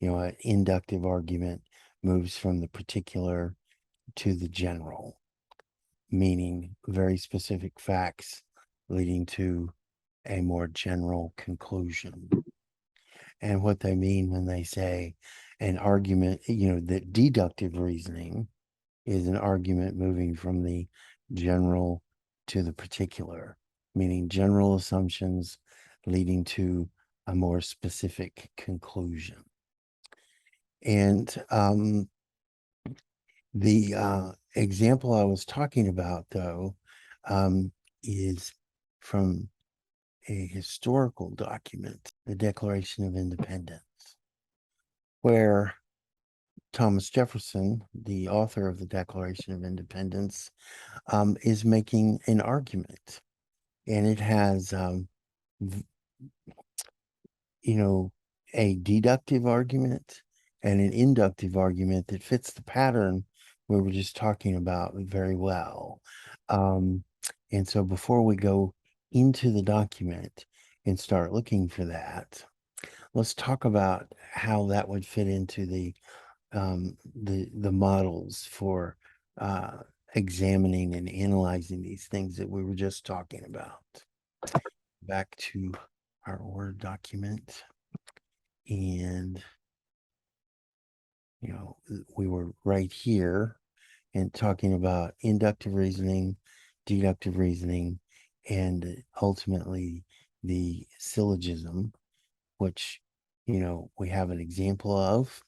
An inductive argument moves from the particular to the general, meaning very specific facts leading to a more general conclusion. And what they mean when they say an argument, that deductive reasoning is an argument moving from the general to the particular, meaning general assumptions leading to a more specific conclusion. And the example I was talking about, though, is from a historical document, the Declaration of Independence, where Thomas Jefferson, the author of the Declaration of Independence, is making an argument. And it has, a deductive argument and an inductive argument that fits the pattern we were just talking about very well. And so before we go into the document and start looking for that, let's talk about how that would fit into the models for examining and analyzing these things that we were just talking about. Back to our Word document. And, we were right here and talking about inductive reasoning, deductive reasoning, and ultimately the syllogism, which, we have an example of.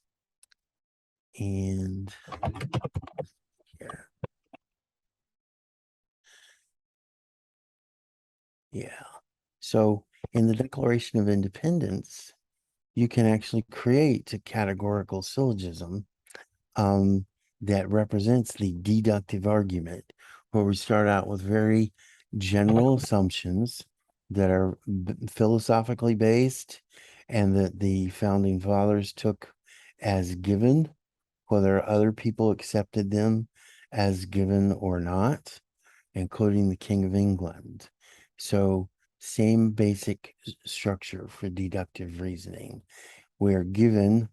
And here. Yeah. So in the Declaration of Independence, you can actually create a categorical syllogism that represents the deductive argument, where we start out with very general assumptions that are philosophically based and that the founding fathers took as given, whether other people accepted them as given or not, including the King of England. So same basic structure for deductive reasoning. We're given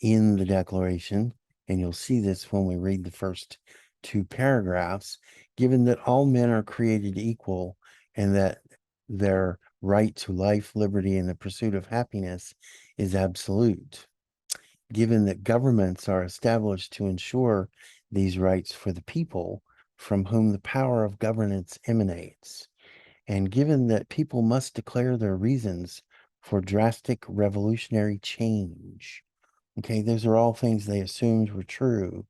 in the Declaration, and you'll see this when we read the first two paragraphs, given that all men are created equal and that their right to life, liberty, and the pursuit of happiness is absolute. Given that governments are established to ensure these rights for the people from whom the power of governance emanates, and given that people must declare their reasons for drastic revolutionary change. Okay, those are all things they assumed were true,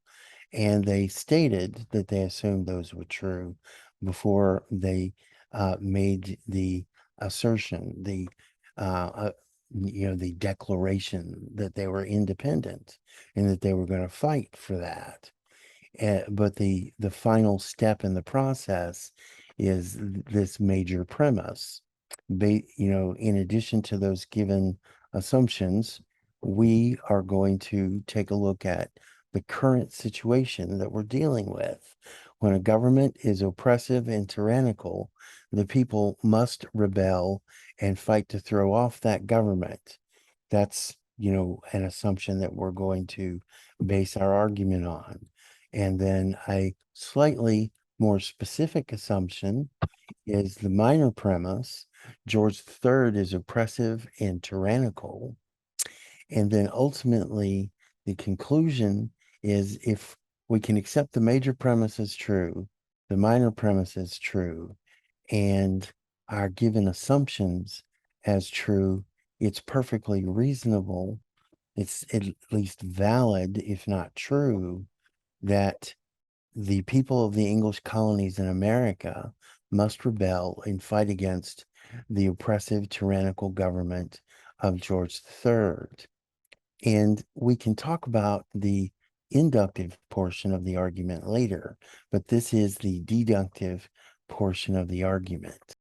and they stated that they assumed those were true before they made the assertion, the declaration that they were independent and that they were going to fight for that. But the final step in the process is this major premise. In addition to those given assumptions, we are going to take a look at the current situation that we're dealing with. When a government is oppressive and tyrannical, the people must rebel and fight to throw off that government. That's, an assumption that we're going to base our argument on. And then a slightly more specific assumption is the minor premise. George III is oppressive and tyrannical. And then ultimately, the conclusion is if we can accept the major premise as true, the minor premise as true, and our given assumptions as true, it's perfectly reasonable. It's at least valid, if not true, that the people of the English colonies in America must rebel and fight against the oppressive, tyrannical government of George III. And we can talk about the inductive portion of the argument later, but this is the deductive portion of the argument.